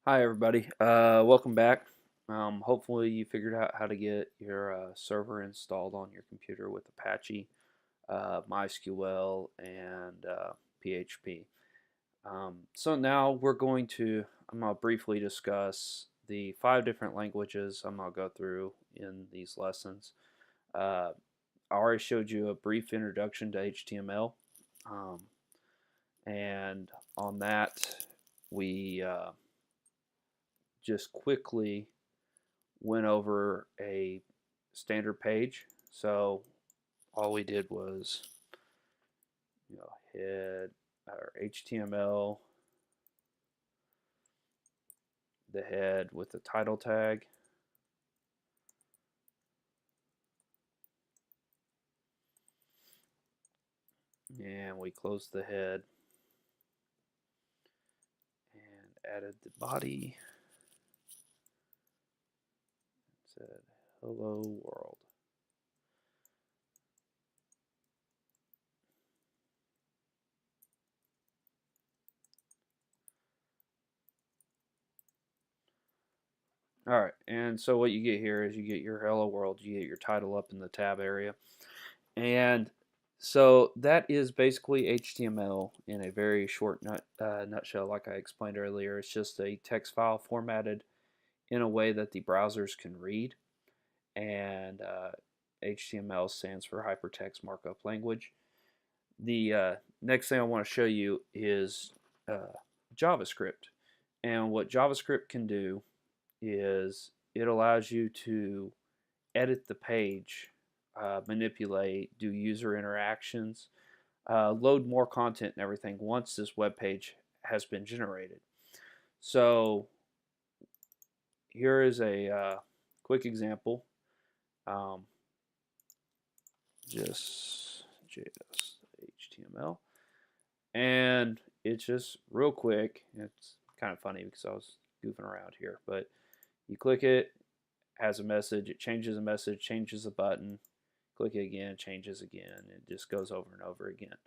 Hi everybody, welcome back. Hopefully you figured out how to get your server installed on your computer with Apache, MySQL, and PHP. So now I'm going to briefly discuss the 5 different languages I'm going to go through in these lessons. I already showed you a brief introduction to HTML, um, and on that we just quickly went over a standard page. So all we did was head our HTML, the head with the title tag, and we closed the head and added the body. It said hello world. All right, and so what you get here is you get your hello world, you get your title up in the tab area, and so that is basically HTML in a very short nutshell. Like I explained earlier, it's just a text file formatted in a way that the browsers can read, and HTML stands for Hypertext Markup Language. The next thing I want to show you is JavaScript, and what JavaScript can do is it allows you to edit the page, manipulate, do user interactions, load more content and everything once this web page has been generated. So here is a quick example. Just HTML, and it's just real quick. It's kind of funny because I was goofing around here, but you click it, has a message, it changes the message, changes the button, click it again, changes again, it just goes over and over again.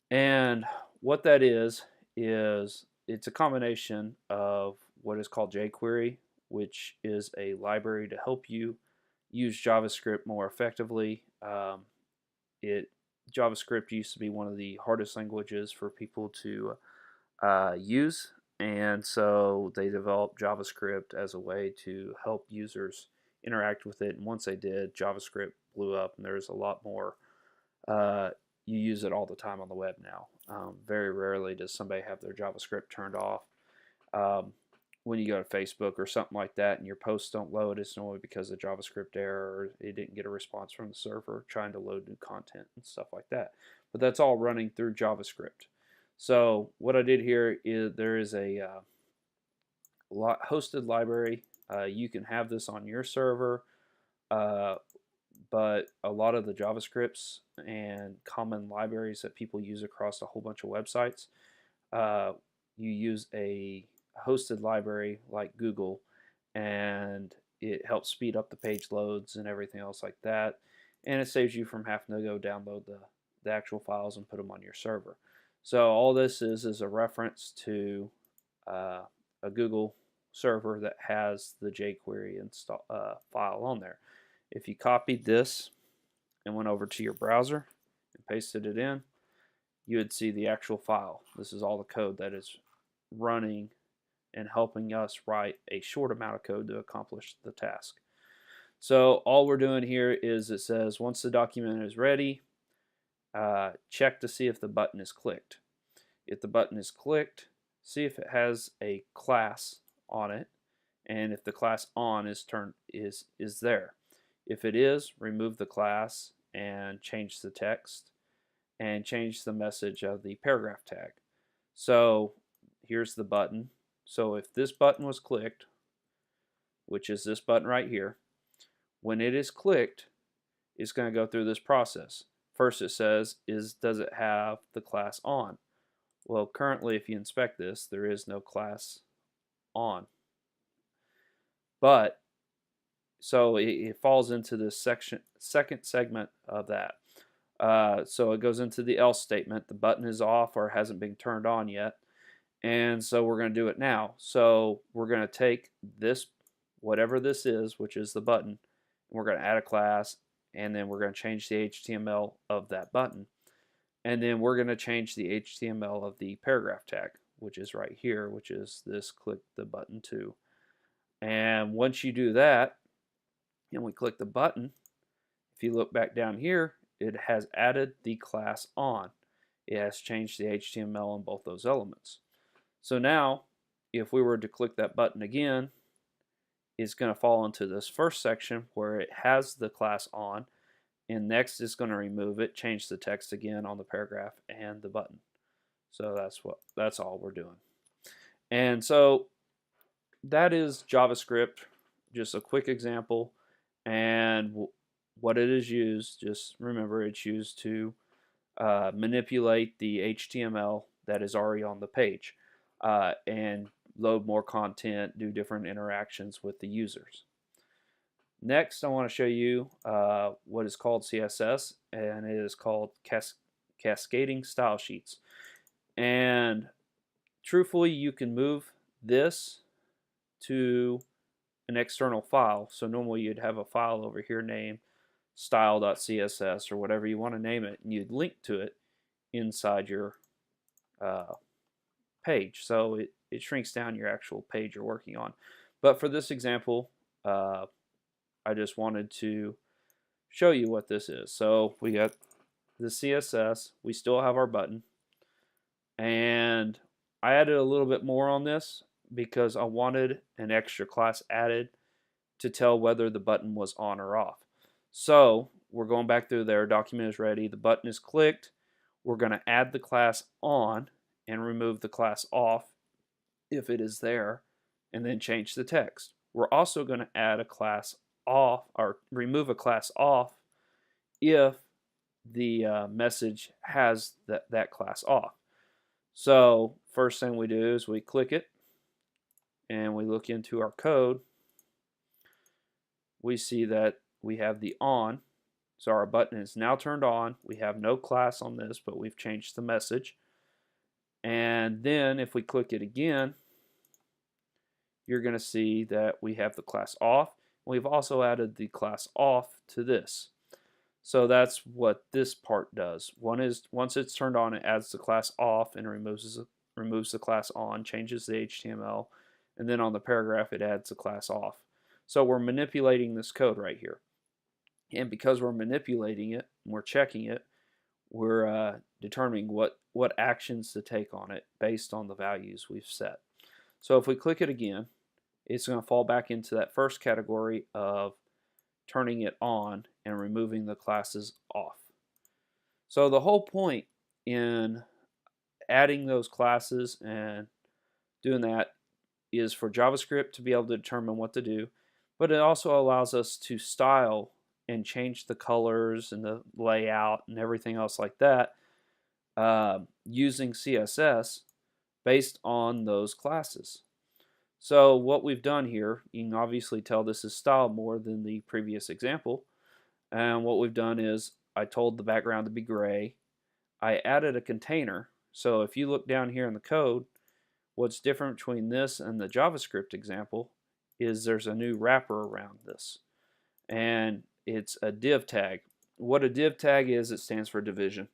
And what that is it's a combination of what is called jQuery, which is a library to help you use JavaScript more effectively. JavaScript used to be one of the hardest languages for people to use, and so they developed JavaScript as a way to help users interact with it. And once they did, JavaScript blew up, and there's a lot more. You use it all the time on the web now. Very rarely does somebody have their JavaScript turned off. Um, when you go to Facebook or something like that and your posts don't load, it's normally because of JavaScript error or it didn't get a response from the server trying to load new content and stuff like that. But that's all running through JavaScript. So what I did here is there is a hosted library. You can have this on your server, but a lot of the JavaScripts and common libraries that people use across a whole bunch of websites, you use a hosted library like Google, and it helps speed up the page loads and everything else like that, and it saves you from having to go download the actual files and put them on your server. So all this is a reference to a Google server that has the jQuery file on there. If you copied this and went over to your browser and pasted it in, you would see the actual file. This is all the code that is running and helping us write a short amount of code to accomplish the task. So all we're doing here is it says once the document is ready, check to see if the button is clicked. If the button is clicked, see if it has a class on it, and if the class on is there. If it is, remove the class and change the text and change the message of the paragraph tag. So here's the button. So if this button was clicked, which is this button right here, when it is clicked, it's going to go through this process. First it says, does it have the class on? Well, currently if you inspect this, there is no class on. But so it falls into this second segment of that. So it goes into the else statement. The button is off or hasn't been turned on yet. And so we're going to do it now. So we're going to take this, whatever this is, which is the button, and we're going to add a class, and then we're going to change the HTML of that button. And then we're going to change the HTML of the paragraph tag, which is right here, which is this click the button to. And once you do that, and we click the button, if you look back down here, it has added the class on. It has changed the HTML on both those elements. So now, if we were to click that button again, it's going to fall into this first section where it has the class on, and next it's going to remove it, change the text again on the paragraph and the button. So that's all we're doing. And so that is JavaScript, just a quick example. And what it is used, just remember it's used to manipulate the HTML that is already on the page and load more content, do different interactions with the users. Next, I want to show you what is called CSS, and it is called cascading style sheets. And truthfully, you can move this to an external file. So normally you'd have a file over here named style.css or whatever you want to name it, and you'd link to it inside your page. So it shrinks down your actual page you're working on. But for this example, I just wanted to show you what this is. So we got the CSS, we still have our button, and I added a little bit more on this because I wanted an extra class added to tell whether the button was on or off. So we're going back through there, document is ready, the button is clicked, we're going to add the class on and remove the class off if it is there, and then change the text. We're also going to add a class off or remove a class off if the message has that class off. So first thing we do is we click it and we look into our code. We see that we have the on, so our button is now turned on. We have no class on this, but we've changed the message. And then if we click it again, you're going to see that we have the class off. We've also added the class off to this. So that's what this part does. Once it's turned on, it adds the class off and removes the class on, changes the HTML, and then on the paragraph it adds the class off. So we're manipulating this code right here. And because we're manipulating it, and we're checking it, we're determining what actions to take on it based on the values we've set. So if we click it again, it's going to fall back into that first category of turning it on and removing the classes off. So the whole point in adding those classes and doing that is for JavaScript to be able to determine what to do, but it also allows us to style and change the colors and the layout and everything else like that using CSS based on those classes. So what we've done here, you can obviously tell this is styled more than the previous example. And what we've done is I told the background to be gray. I added a container. So if you look down here in the code, what's different between this and the JavaScript example is there's a new wrapper around this. And it's a div tag. What a div tag is, it stands for division.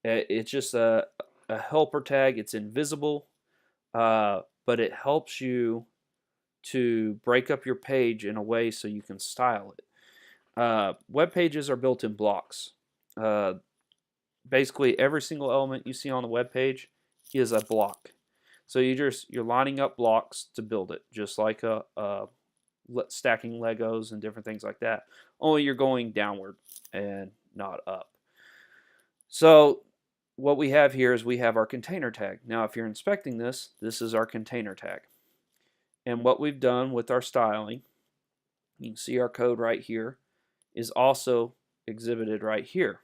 It's just a helper tag. It's invisible, but it helps you to break up your page in a way so you can style it. Web pages are built in blocks. Basically, every single element you see on the web page is a block. So you're lining up blocks to build it, just like stacking Legos and different things like that. Only you're going downward and not up. So what we have here is we have our container tag. Now if you're inspecting this, this is our container tag. And what we've done with our styling, you can see our code right here, is also exhibited right here.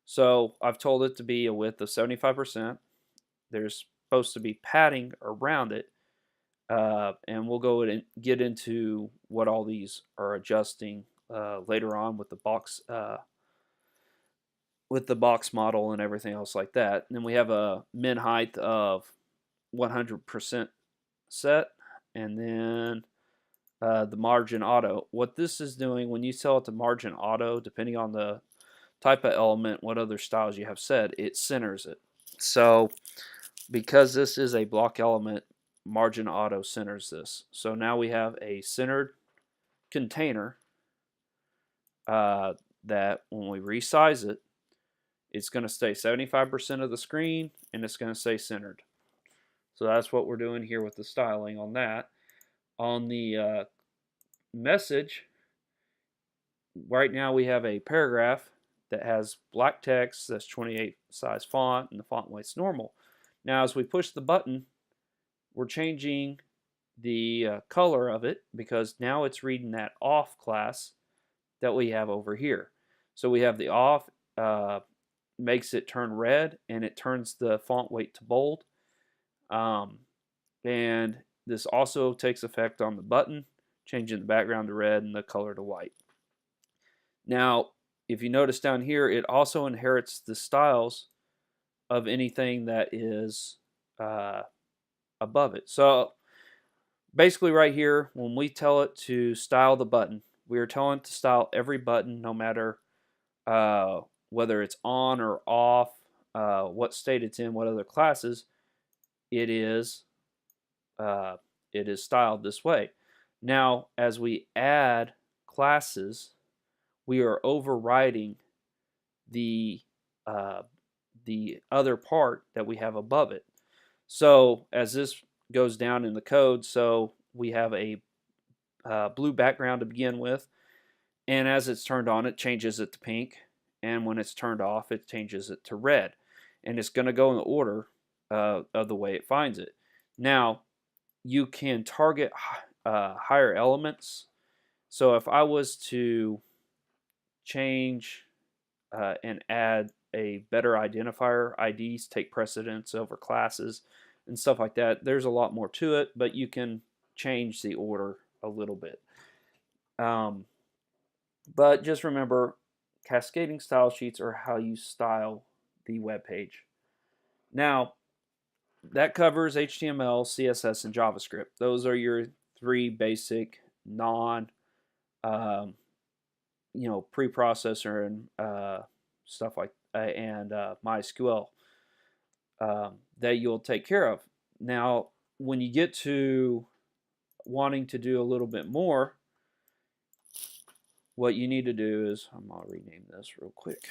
So I've told it to be a width of 75%. There's supposed to be padding around it. And we'll go and get into what all these are adjusting later on with the box model and everything else like that. And then we have a min height of 100% set, and then the margin auto. What this is doing when you tell it to margin auto, depending on the type of element, what other styles you have set, it centers it. So because this is a block element, margin auto centers this. So now we have a centered container that when we resize it, it's going to stay 75% of the screen and it's going to stay centered. So that's what we're doing here with the styling on that. On the message, right now we have a paragraph that has black text that's 28 size font and the font weight's normal. Now as we push the button, we're changing the color of it because now it's reading that off class that we have over here. So we have the off, makes it turn red, and it turns the font weight to bold. And this also takes effect on the button, changing the background to red and the color to white. Now, if you notice down here, it also inherits the styles of anything that is above it. So basically right here, when we tell it to style the button, we are telling it to style every button, no matter whether it's on or off, what state it's in, what other classes, it is styled this way. Now, as we add classes, we are overriding the other part that we have above it. So as this goes down in the code, so we have a blue background to begin with, and as it's turned on, it changes it to pink, and when it's turned off, it changes it to red, and it's going to go in the order of the way it finds it. Now, you can target higher elements. So if I was to change and add a better identifier, IDs take precedence over classes and stuff like that, there's a lot more to it, but you can change the order a little bit. But just remember, cascading style sheets are how you style the web page. Now, that covers HTML, CSS, and JavaScript. Those are your three basic non, preprocessor and stuff like and MySQL that you'll take care of. Now, when you get to wanting to do a little bit more, what you need to do is, I'm going to rename this real quick.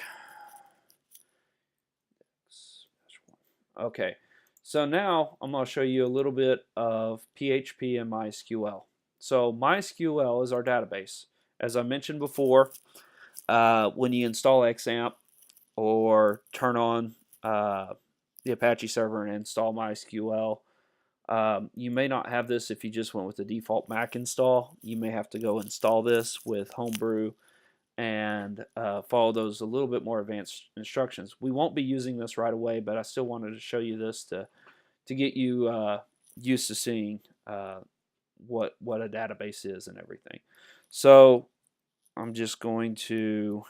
Okay, so now I'm going to show you a little bit of PHP and MySQL. So MySQL is our database. As I mentioned before, when you install XAMPP or turn on the Apache server and install MySQL, you may not have this if you just went with the default Mac install. You may have to go install this with Homebrew and follow those a little bit more advanced instructions. We won't be using this right away, but I still wanted to show you this to get you used to seeing what a database is and everything. So I'm just going to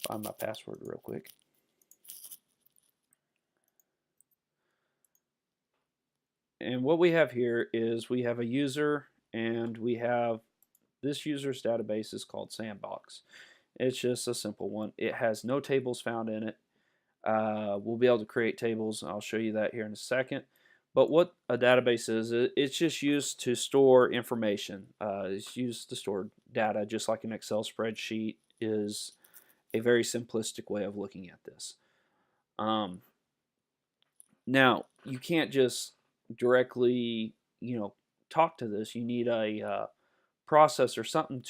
find my password real quick. And what we have here is we have a user, and we have this user's database is called Sandbox. It's just a simple one. It has no tables found in it. We'll be able to create tables, and I'll show you that here in a second. But what a database is, it's just used to store information. It's used to store data, just like an Excel spreadsheet is a very simplistic way of looking at this. Now, you can't just directly, talk to this. You need a processor, something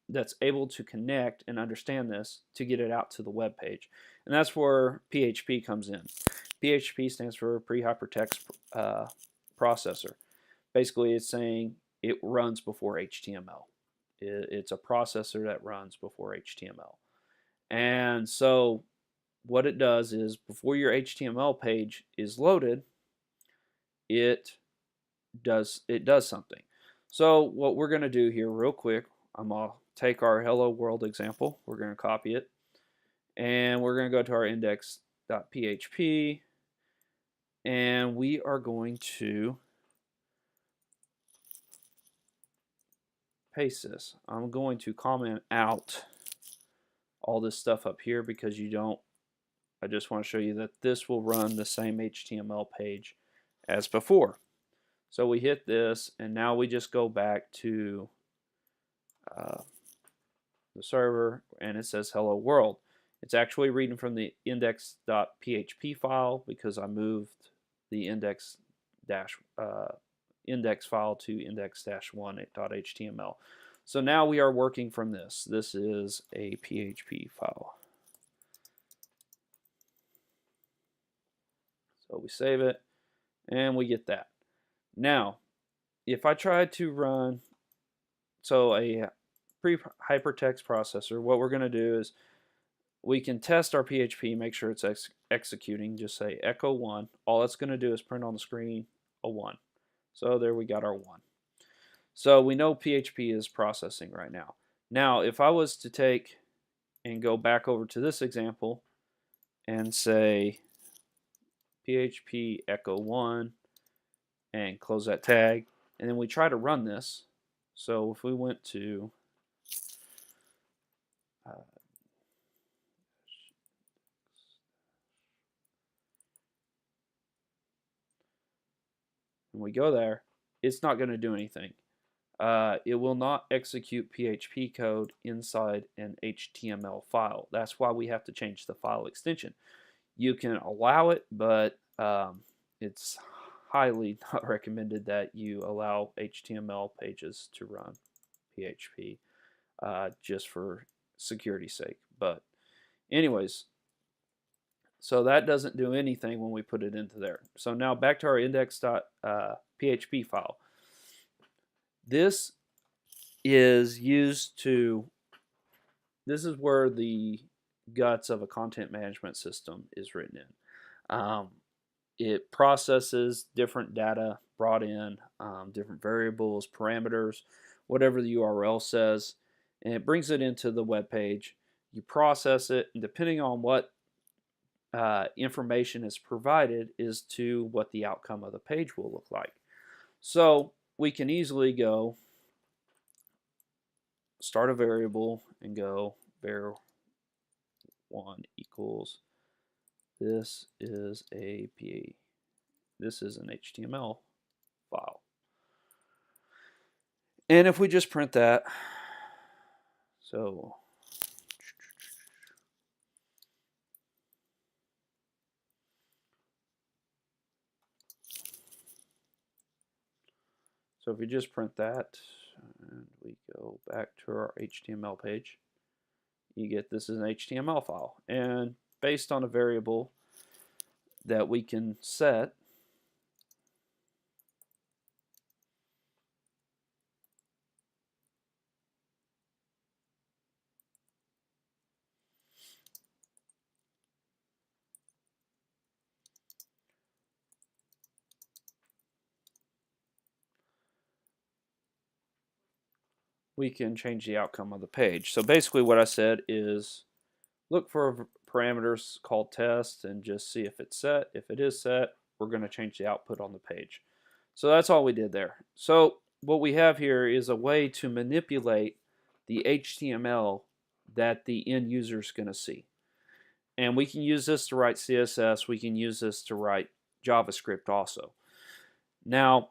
that's able to connect and understand this to get it out to the web page. And that's where PHP comes in. PHP stands for Pre-Hypertext Processor. Basically, it's saying it runs before HTML. It's a processor that runs before HTML. And so what it does is, before your HTML page is loaded, it does something. So what we're going to do here real quick, I'm going to take our hello world example, we're going to copy it, and we're going to go to our index .php, and we are going to paste this. I'm going to comment out all this stuff up here because I just want to show you that this will run the same HTML page as before. So we hit this, and now we just go back to the server, and it says hello world. It's actually reading from the index.php file because I moved the index file to index-1.html. So now we are working from this. This is a PHP file. So we save it, and we get that. Now, if I try to run, a pre-hypertext processor, what we're going to do is we can test our PHP, make sure it's executing, just say echo 1. All it's going to do is print on the screen a 1. So there we got our 1. So we know PHP is processing right now. Now, if I was to take and go back over to this example and say PHP echo 1 and close that tag, and then we try to run this. So if we went to and we go there, it's not going to do anything. It will not execute PHP code inside an HTML file. That's why we have to change the file extension. You can allow it, but it's highly not recommended that you allow HTML pages to run PHP just for security's sake. But anyways, so that doesn't do anything when we put it into there. So now back to our index.php file. This is this is where the guts of a content management system is written in. It processes different data brought in, different variables, parameters, whatever the URL says, and it brings it into the web page. You process it, and depending on what information is provided is to what the outcome of the page will look like. So we can easily go start a variable and go var1 equals this is an HTML file. And if we just print that, so if we just print that and we go back to our HTML page, you get this is an HTML file. And based on a variable that we can set, we can change the outcome of the page. So basically what I said is look for parameters called test and just see if it's set. If it is set, we're going to change the output on the page. So that's all we did there. So what we have here is a way to manipulate the HTML that the end user is going to see. And we can use this to write CSS. We can use this to write JavaScript also. Now,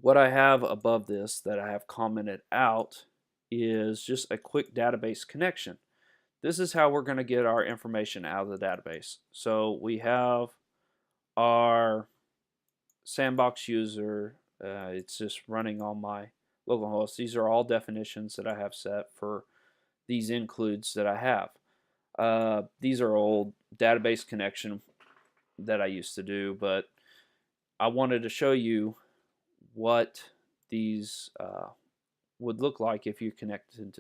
what I have above this that I have commented out is just a quick database connection. This is how we're going to get our information out of the database. So we have our sandbox user. It's just running on my local host. These are all definitions that I have set for these includes that I have. These are old database connection that I used to do, but I wanted to show you what these would look like if you connected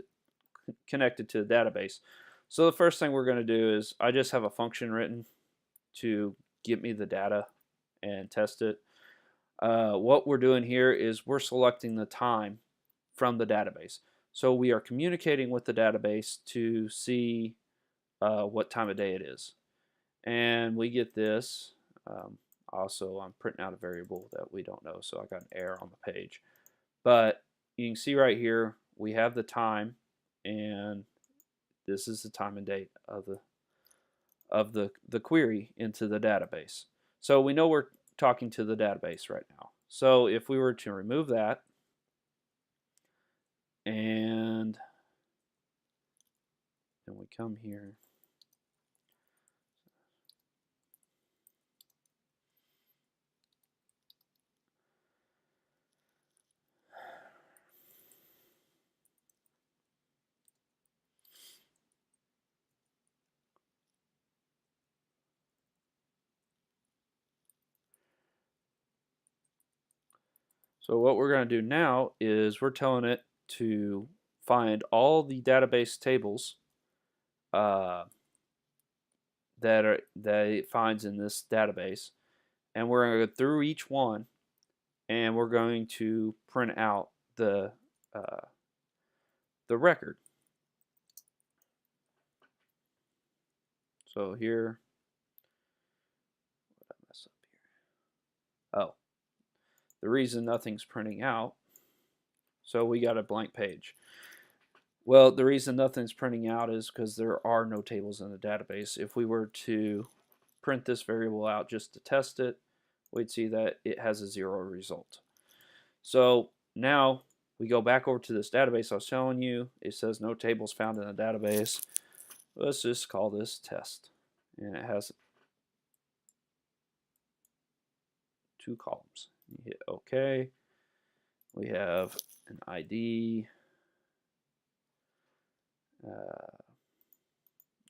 to the database. So the first thing we're going to do is I just have a function written to give me the data and test it. What we're doing here is we're selecting the time from the database. So we are communicating with the database to see what time of day it is. and we get this. Also, I'm printing out a variable that we don't know, so I got an error on the page. But you can see right here, we have the time, and this is the time and date of the query into the database. So we know we're talking to the database right now. So if we were to remove that, and then we come here, so what we're going to do now is we're telling it to find all the database tables that it finds in this database, and we're going to go through each one, and we're going to print out the record. So here, what did I mess up here? Oh, the reason nothing's printing out, so we got a blank page. Well, the reason nothing's printing out is because there are no tables in the database. If we were to print this variable out just to test it, we'd see that it has a 0 result. So now we go back over to this database I was telling you. It says no tables found in the database. Let's just call this test. And it has 2 columns. You hit OK. We have an ID.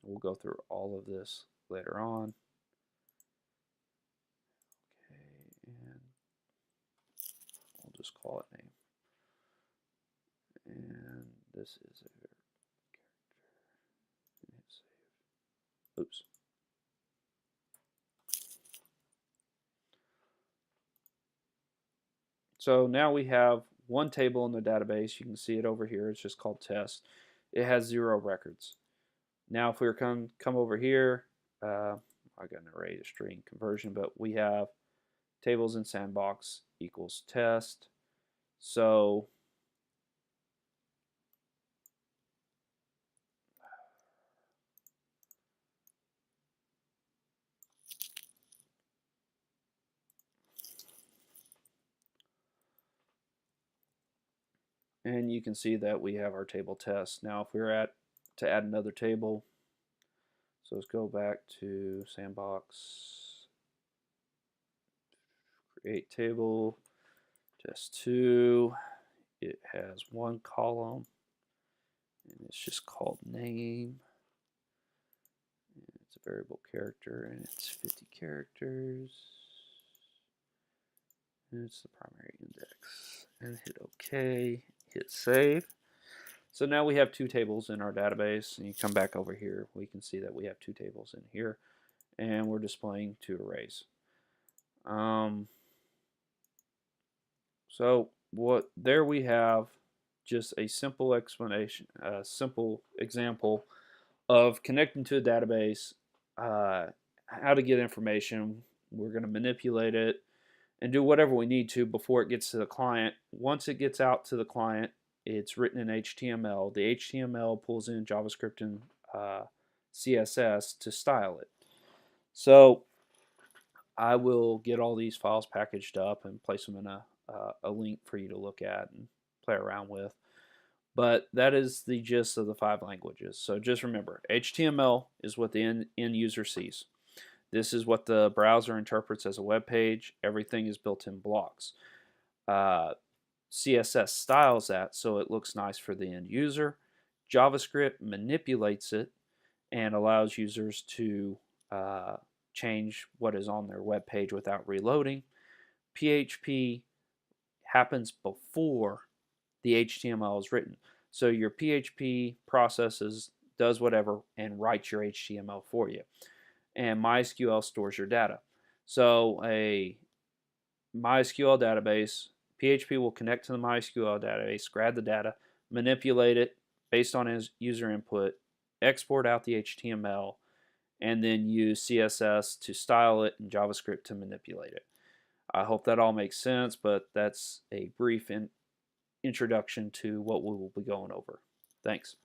We'll go through all of this later on. Okay, and we'll just call it name. And this is a character. Hit save. Oops. So now we have one table in the database. You can see it over here. It's just called test. It has 0 records. Now if we were come over here, I got an array to string conversion, but we have tables in sandbox equals test. So and you can see that we have our table test. Now if we were to add another table, so let's go back to sandbox, create table, test2. It has 1 column, and it's just called name. And it's a variable character, and it's 50 characters. And it's the primary index. And hit OK, hit save. So now we have 2 tables in our database, and you come back over here, we can see that we have 2 tables in here, and we're displaying 2 arrays. So there we have just a simple explanation, a simple example of connecting to a database, how to get information. We're going to manipulate it and do whatever we need to before it gets to the client. Once it gets out to the client, it's written in HTML. The HTML pulls in JavaScript and CSS to style it. So I will get all these files packaged up and place them in a link for you to look at and play around with. But that is the gist of the 5 languages. So just remember, HTML is what the end user sees. This is what the browser interprets as a web page. Everything is built in blocks. CSS styles that so it looks nice for the end user. JavaScript manipulates it and allows users to change what is on their web page without reloading. PHP happens before the HTML is written. So your PHP processes, does whatever, and writes your HTML for you. And MySQL stores your data. So a MySQL database, PHP will connect to the MySQL database, grab the data, manipulate it based on his user input, export out the HTML, and then use CSS to style it and JavaScript to manipulate it. I hope that all makes sense, but that's a brief introduction to what we will be going over. Thanks.